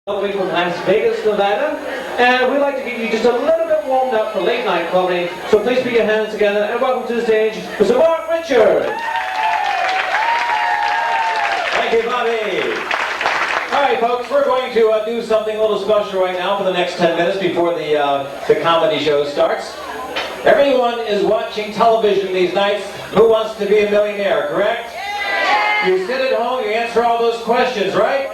All the way from Las Vegas, Nevada, and we'd like to get you just a little bit warmed up for late night comedy. So please put your hands together and welcome to the stage, Mr. Mark Richards. Thank you, Bobby. All right, folks, we're going to do something a little special right now for the next 10 minutes before the comedy show starts. Everyone is watching television these nights. Who wants to be a millionaire, correct? You sit at home, you answer all those questions, right?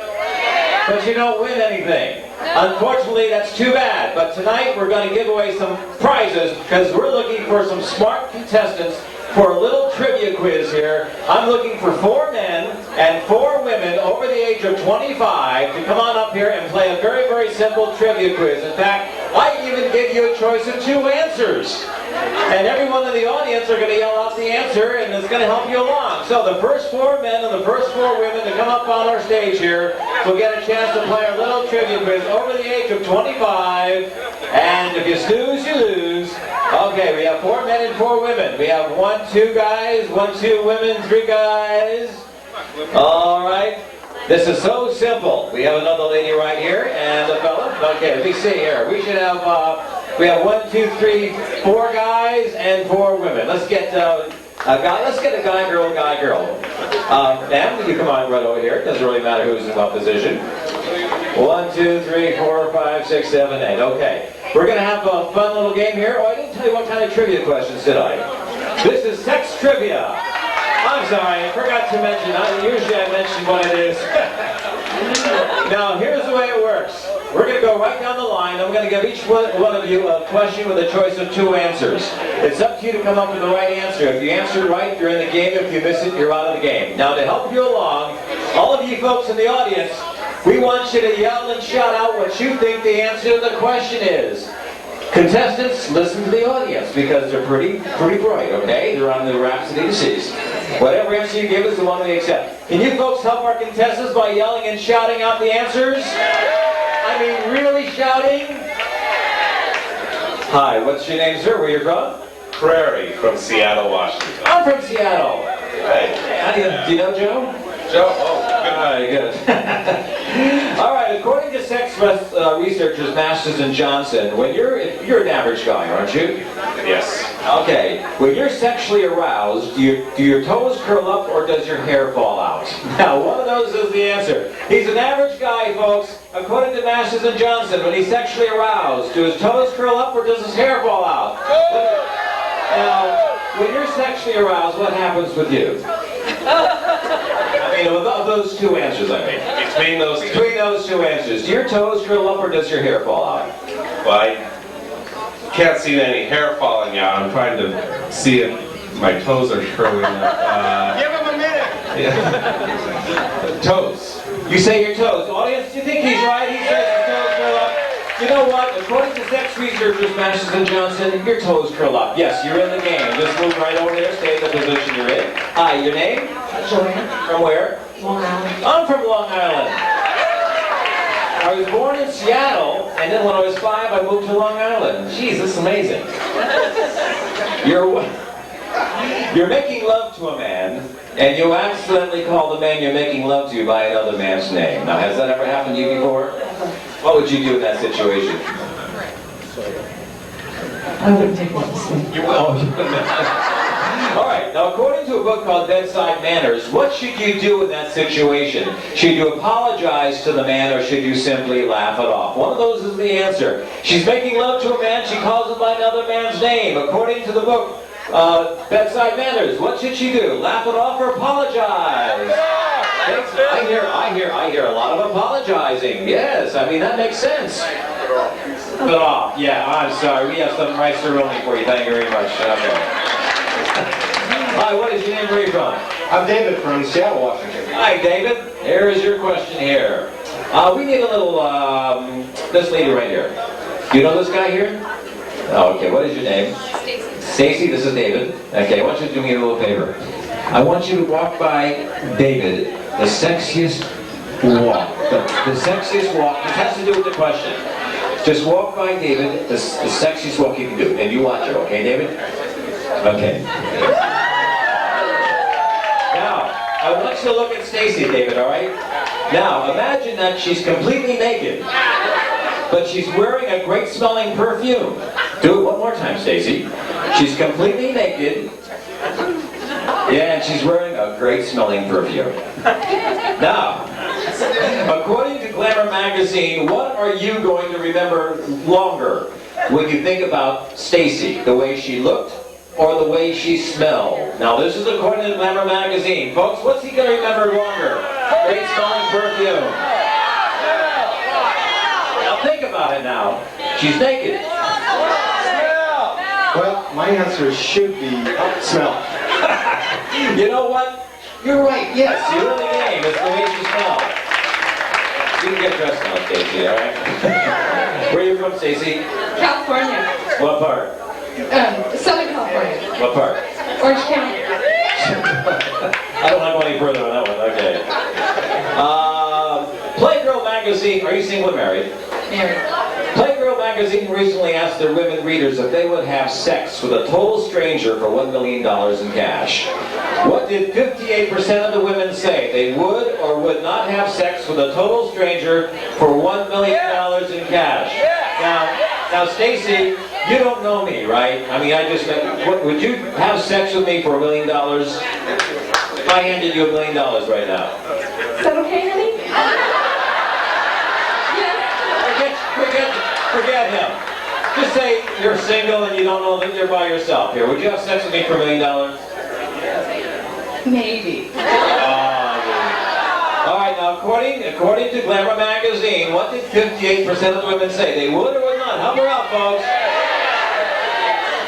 But you don't win anything. Unfortunately, that's too bad. But tonight we're going to give away some prizes because we're looking for some smart contestants for a little trivia quiz here. I'm looking for 4 men and 4 women over the age of 25 to come on up here and play a very, very simple trivia quiz. In fact, I even give you a choice of 2 answers. And everyone in the audience are going to yell out the answer, and it's going to help you along. So the first 4 men and the first 4 women to come up on our stage here will get a chance to play our little trivia quiz over the age of 25. And if you snooze, you lose. Okay, we have 4 men and 4 women. We have 1, 2 guys, 1, 2 women, 3 guys. All right. This is so simple. We have another lady right here and a fella. Okay, let me see here. We should have, we have 1, 2, 3, 4 guys and 4 women. Let's get a guy. Let's get a guy, girl. Ma'am, would you come on right over here? It doesn't really matter who's in what position. 1, 2, 3, 4, 5, 6, 7, 8. Okay. We're going to have a fun little game here. Oh, I didn't tell you what kind of trivia questions, did I? This is sex trivia. I'm sorry, I forgot to mention. Usually I mention what it is. Now, here's the way it works. We're going to go right down the line. I'm going to give each one of you a question with a choice of 2 answers. It's up to you to come up with the right answer. If you answer right, you're in the game. If you miss it, you're out of the game. Now, to help you along, all of you folks in the audience, we want you to yell and shout out what you think the answer to the question is. Contestants, listen to the audience because they're pretty bright, okay? They're on the Rhapsody to Seas. Whatever answer you give is the one we accept. Can you folks help our contestants by yelling and shouting out the answers? I mean, really shouting? Hi, what's your name, sir? Where you from? Prairie from Seattle, Washington. I'm from Seattle. Hey. Do you know Joe? Joe? Oh, good. All right, good. All right, according to sex researchers Masters and Johnson, when you're an average guy, aren't you? Yes. Okay, when you're sexually aroused, do your toes curl up or does your hair fall out? Now, one of those is the answer. He's an average guy, folks. According to Masters and Johnson, when he's sexually aroused, do his toes curl up or does his hair fall out? Now, when you're sexually aroused, what happens with you? I mean, of those 2 answers, I mean. Between those 2 answers, do your toes curl up or does your hair fall out? Well, I can't see any hair falling out. I'm trying to see if my toes are curling up. Give him a minute! Yeah. Toes. You say your toes. Audience, do you think he's right? He says his toes curl up. You know what? According to sex researchers Masters and Johnson, your toes curl up. Yes, you're in the game. Just move right over there. Stay in the position you're in. Hi, your name? Joanne. From where? Long Island. I'm from Long Island. I was born in Seattle, and then when I was 5, I moved to Long Island. Jeez, this is amazing. You're making love to a man, and you accidentally call the man you're making love to by another man's name. Now, has that ever happened to you before? What would you do in that situation? I wouldn't take that mistake. You will. All right. Now, according to a book called Bedside Manners, what should you do in that situation? Should you apologize to the man, or should you simply laugh it off? One of those is the answer. She's making love to a man. She calls him by another man's name. According to the book Bedside Manners, what should she do? Laugh it off or apologize? I hear a lot of apologizing. Yes, I mean that makes sense. Put it off. Yeah, I'm sorry. We have some rice rolling for you. Thank you very much. Okay. Hi, what is your name? Where are you from? I'm David from Seattle, Washington. Hi, David. Here is your question here. We need a little, this lady right here. Do you know this guy here? Oh, okay. What is your name? Stacy. Stacy, this is David. Okay, I want you to do me a little favor. I want you to walk by David, the sexiest walk. The sexiest walk. This has to do with the question. Just walk by David, the sexiest walk you can do. And you watch her, okay, David? Okay. Now, I want you to look at Stacy, David, all right? Now, imagine that she's completely naked, but she's wearing a great smelling perfume. Do it one more time, Stacy. She's completely naked. Yeah, and she's wearing a great smelling perfume. Now, according to Glamour magazine, what are you going to remember longer when you think about Stacy? The way she looked or the way she smelled? Now, this is according to Glamour magazine. Folks, what's he going to remember longer? Great smelling perfume. Now, think about it now. She's naked. Well, my answer should be smell. You know what? You're right. Yes, you're in the game. It's the way she smells. You can get dressed now, Stacy, all right? Where are you from, Stacy? California. What part? Southern California. What part? Orange County. I don't want to go any further on that one. Okay. Playgirl magazine. Are you single or married? Married. Playgirl magazine recently asked their women readers if they would have sex with a total stranger for $1 million in cash. What did 58% of the women say? They would or would not have sex with a total stranger for $1 million in cash. Now, Stacy, you don't know me, right? I mean, would you have sex with me for $1 million? If I handed you $1 million right now. Is that okay, honey? Forget him. Just say you're single and you don't know that you're by yourself here. Would you have sex with me for $1 million? Maybe. All right, now according to Glamour magazine, what did 58% of the women say? They would or would not? Help her out, folks.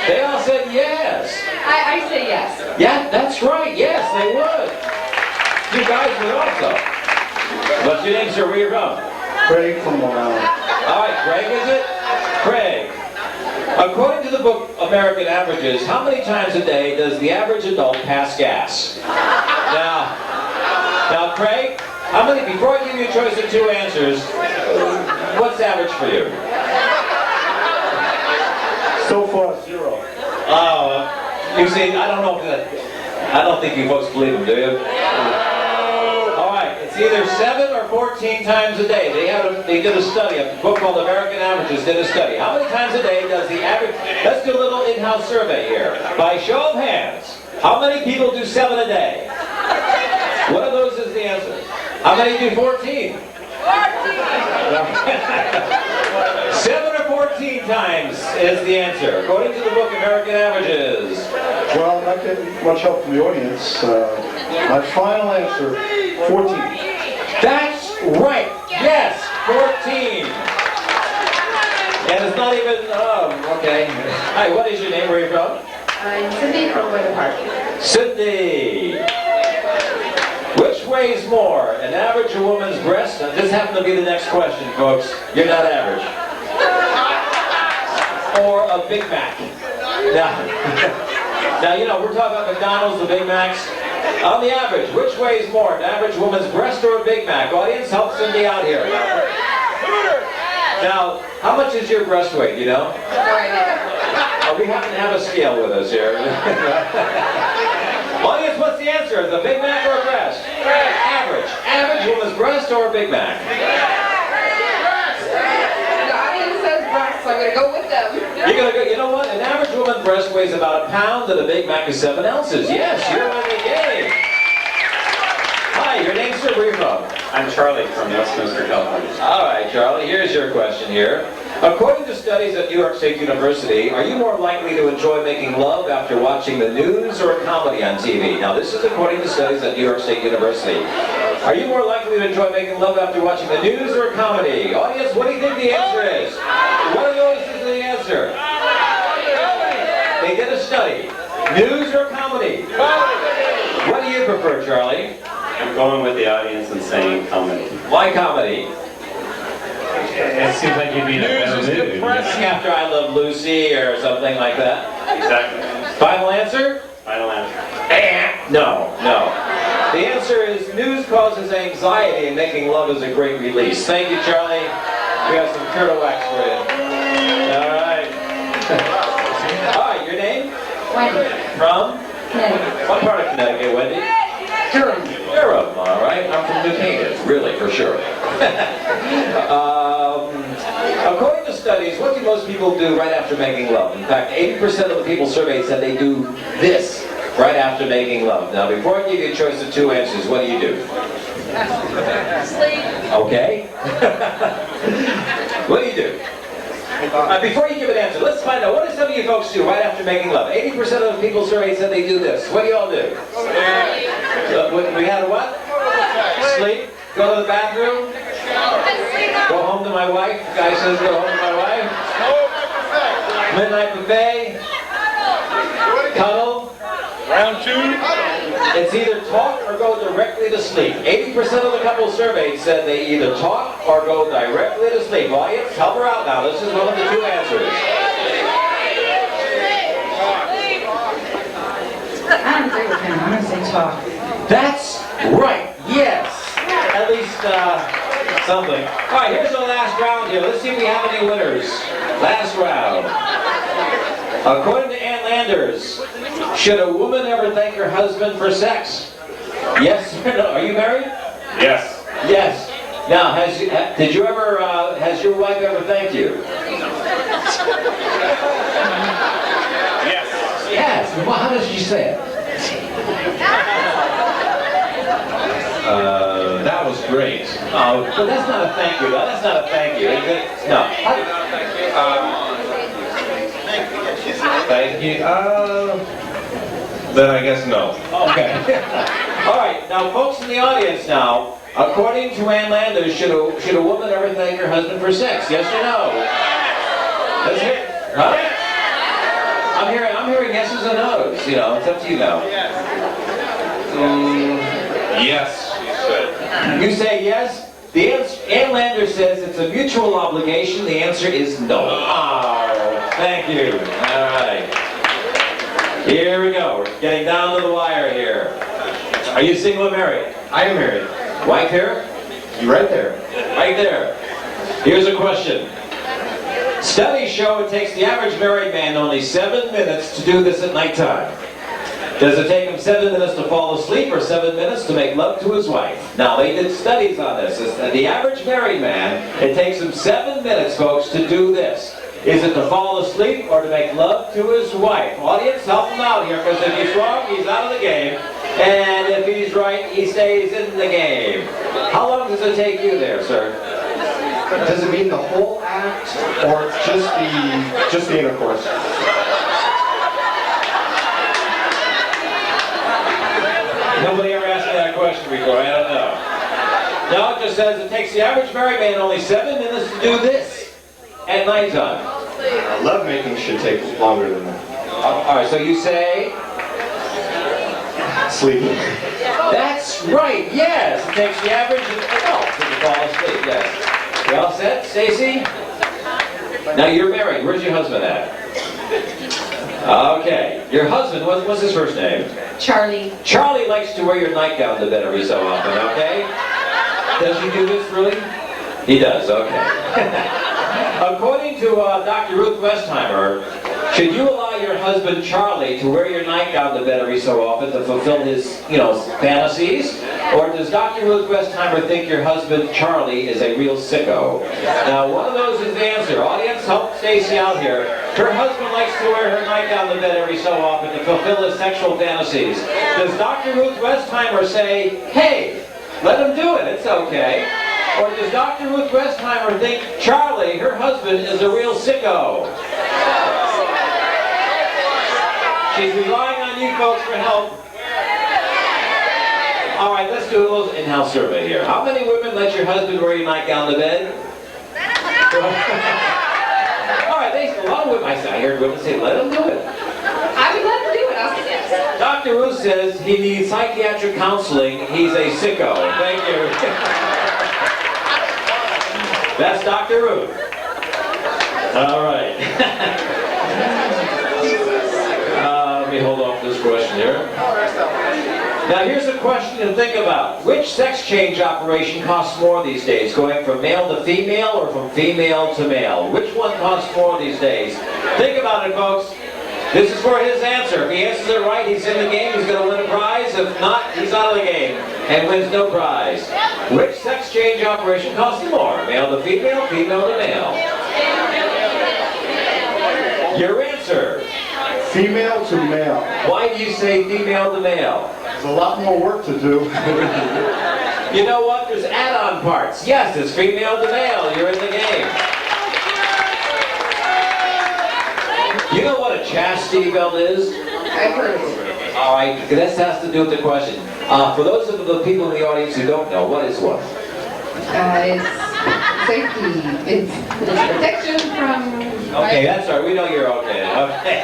They all said yes. I say yes. Yeah, that's right. Yes, they would. You guys would also. What's your name, sir? Where are you from? Craig from Long Island. All right, Craig, is it? Craig. According to the book American Averages, how many times a day does the average adult pass gas? Now, Craig, how many? Before I give you a choice of two answers, what's average for you? So far, 0. Oh, you see, I don't think you folks believe him, do you? All right, it's either 7 or 14 times a day. They did a study. A book called American Averages did a study. How many times a day does the average? Let's do a little in-house survey here. By show of hands, how many people do 7 a day? One of those is the answer. How many do 14? 7 or 14 times is the answer, according to the book American Averages. Well, I'm not getting much help from the audience. My final answer, 14. That's right. Yes, 14. And it's not even, okay. Hi, what is your name? Where are you from? I'm Cindy from Winter Park. Cindy. Which weighs more, an average woman's breast? Now, this happened to be the next question, folks. You're not average. Or a Big Mac. Now, you know, we're talking about McDonald's, the Big Macs. On the average, which weighs more, an average woman's breast or a Big Mac? Audience, help Cindy out here. Now, how much is your breast weight, you know? We happen to have a scale with us here. Audience, what's the answer? Is a Big Mac or a breast? Average. Average woman's breast or a Big Mac? The audience says breast, so I'm going to go with them. You're gonna go, you know what? An average woman's breast weighs about 1 pound and a Big Mac is 7 ounces. Yes, you're in the game. Hi, your name's sir, where are you from? I'm Charlie from Westminster, California. All right, Charlie, here's your question here. According to studies at New York State University, are you more likely to enjoy making love after watching the news or a comedy on TV? Now, this is according to studies at New York State University. Are you more likely to enjoy making love after watching the news or a comedy? Audience, what do you think the answer is? What of those is the answer? They did a study. News or comedy? What do you prefer, Charlie? I'm going with the audience and saying comedy. Why comedy? It seems like you'd be in a better mood. Depressing after I Love Lucy or something like that. Exactly. Final answer? Final answer. No. The answer is news causes anxiety and making love is a great release. Thank you, Charlie. We have some turtle wax for you. All right. All right, your name? Wendy. From? Connecticut. What part of Connecticut, Wendy? Durham, all right. I'm from New Canaan, really, for sure. According to studies, what do most people do right after making love? In fact, 80% of the people surveyed said they do this right after making love. Now, before I give you a choice of two answers, what do you do? Sleep. Okay. What do you do? Before you give an answer, let's find out, what do some of you folks do right after making love? 80% of the people surveyed said they do this. What do you all do? We had a what? Sleep. Go to the bathroom. Go home to my wife. The guy says go home to my wife. Midnight buffet. Cuddle. Round two. It's either talk or go directly to sleep. 80% of the couples surveyed said they either talk or go directly to sleep. Audience, help her out now. This is one of the two answers. I agree with him. I'm going to say talk. That's right. Yes. At least something. All right, here's the last round here. Let's see if we have any winners. Last round. According to Ann Landers, should a woman ever thank her husband for sex? Yes or no? Are you married? Yes. Yes. Now, has your wife ever thanked you? Yes. Yes. Well, how does she say it? That was great. Oh, but that's not a thank you. No, that's not a thank you. Is it? No. Thank you. Then I guess no. Okay. All right. Now, folks in the audience now, according to Ann Landers, should a woman ever thank her husband for sex? Yes or no? Let's hear it. Huh? I'm hearing yeses and nos. You know, it's up to you now. Yes, she said. You say yes? The answer, Ann Landers says it's a mutual obligation. The answer is no. Oh, thank you. All right. Here we go. We're getting down to the wire here. Are you single or married? I am married. Wife here? You right there. Right there. Here's a question. Studies show it takes the average married man only 7 minutes to do this at nighttime. Does it take him 7 minutes to fall asleep or 7 minutes to make love to his wife? Now, they did studies on this. The average married man, it takes him 7 minutes, folks, to do this. Is it to fall asleep or to make love to his wife? Audience, help him out here, because if he's wrong, he's out of the game. And if he's right, he stays in the game. How long does it take you there, sir? Does it mean the whole act or just the intercourse? Nobody ever asked me that question before, I don't know. No, it just says it takes the average married man only 7 minutes to do this at nighttime. Love making should take longer than that. All right, so you say? Sleeping. That's right, yes. It takes the average adult to fall asleep, yes. You all set, Stacy? Now you're married. Where's your husband at? Okay. Your husband, what's his first name? Charlie. Charlie likes to wear your nightgown to bed every so often, okay? Does he do this, really? He does, okay. According to Dr. Ruth Westheimer, should you allow your husband Charlie to wear your nightgown to bed every so often to fulfill his, fantasies? Or does Dr. Ruth Westheimer think your husband Charlie is a real sicko? Now, one of those is the answer. Audience, help Stacy out here. Her husband likes to wear her nightgown to bed every so often to fulfill his sexual fantasies. Does Dr. Ruth Westheimer say, hey, let him do it, it's okay? Or does Dr. Ruth Westheimer think Charlie, her husband, is a real sicko? She's relying on you folks for help. All right, let's do a little in-house survey here. How many women let your husband wear your nightgown to bed? All right, a lot of women, I heard women say, let him do it. I would let him do it. I'll say yes. Dr. Ruth says he needs psychiatric counseling. He's a sicko. Thank you. That's Dr. Ruth. All right. Let me hold off this question here. Now here's a question to think about. Which sex change operation costs more these days? Going from male to female or from female to male? Which one costs more these days? Think about it, folks. This is for his answer. If he answers it right, he's in the game. He's going to win a prize. If not, he's out of the game and wins no prize. Which sex change operation costs more? Male to female, female to male? Your answer. Female to male. Why do you say female to male? There's a lot more work to do. You know what? There's add-on parts. Yes, it's female to male. You're in the game. You know what a chastity belt is? I've heard of it. All right, this has to do with the question. For those of the people in the audience who don't know, what is one? It's safety. It's protection from... Okay, that's all right. We know you're okay. Okay.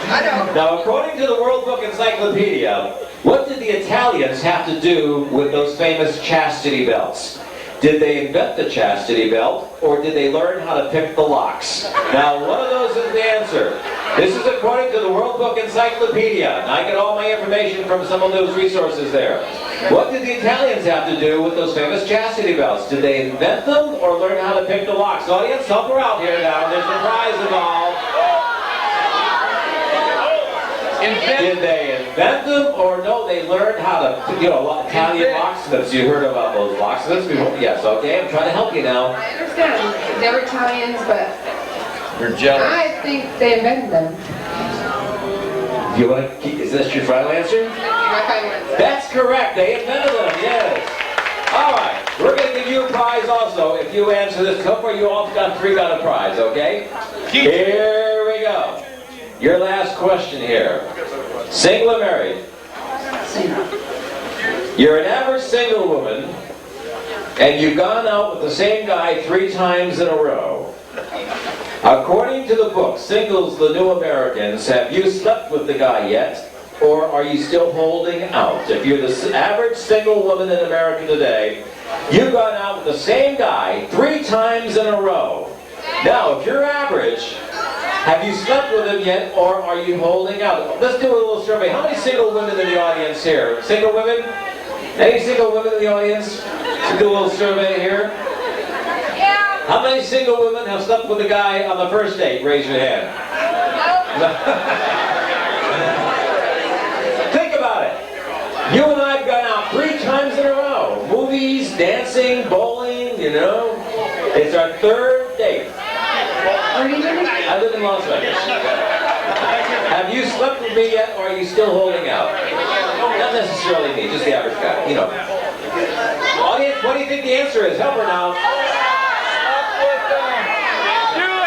I know. Now, according to the World Book Encyclopedia, what did the Italians have to do with those famous chastity belts? Did they invent the chastity belt, or did they learn how to pick the locks? Now, one of those is the answer. This is according to the World Book Encyclopedia, and I get all my information from some of those resources there. What did the Italians have to do with those famous chastity belts? Did they invent them, or learn how to pick the locks? Audience, help her out here now. There's a prize involved. Did they invent them, or no, they learned how to, Italian locksmiths, you heard about those locksmiths before? Yes, okay, I'm trying to help you now. I understand. They're Italians, but You're jealous. I think they invented them. You want to keep, is this your final answer? That's correct, they invented them, yes. All right, we're going to give you a prize also if you answer this. So far you all got a prize, okay? Here we go. Your last question here. Single or married? Single. You're an average single woman, and you've gone out with the same guy 3 times in a row. According to the book, Singles, the New Americans, have you slept with the guy yet, or are you still holding out? If you're the average single woman in America today, you've gone out with the same guy 3 times in a row. Now, if you're average, have you slept with him yet, or are you holding out? Let's do a little survey. How many single women in the audience here? Single women? Any single women in the audience? Let's do a little survey here. How many single women have slept with a guy on the first date? Raise your hand. Think about it. You and I have gone out 3 times in a row. Movies, dancing, bowling, It's our 3rd date. Where do you live? I live in Las Vegas. Have you slept with me yet, or are you still holding out? Not necessarily me, just the average guy, Audience, what do you think the answer is? Help her now.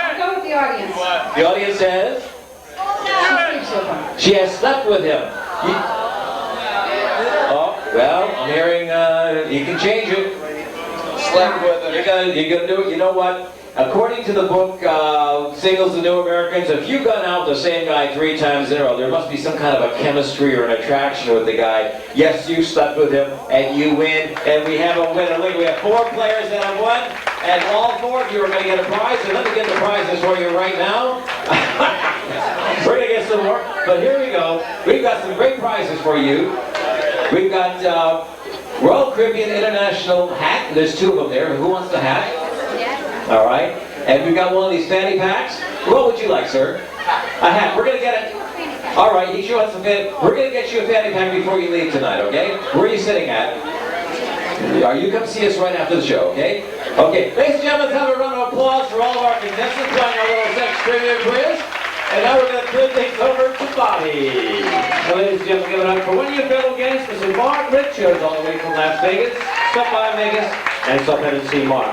I'll go with the audience. The audience says? She has slept with him. Oh, well, I'm hearing you can change it. Slept with him. You're gonna do it. You know what? According to the book, Singles, the New Americans, if you've gone out with the same guy 3 times in a row, there must be some kind of a chemistry or an attraction with the guy. Yes, you slept with him, and you win, and we have a winner. Look, we have 4 players that have won, and all 4 of you are going to get a prize, and let me get the prizes for you right now. We're going to get some more, but here we go. We've got some great prizes for you. We've got Royal Caribbean International hat. There's 2 of them there. Who wants the hat? All right. And we've got one of these fanny packs. What would you like, sir? A hat. We're going to get it. All right. You sure want some fanny? We're going to get you a fanny pack before you leave tonight, okay? Where are you sitting at? You come see us right after the show, okay? Okay. Ladies and gentlemen, let's have a round of applause for all of our contestants playing our little sex trivia quiz. And now we're going to turn things over to Bobby. So, ladies and gentlemen, give it up for one of your fellow guests, Mr. Mark Richards, all the way from Las Vegas. Stop by Vegas and stop in and see Mark.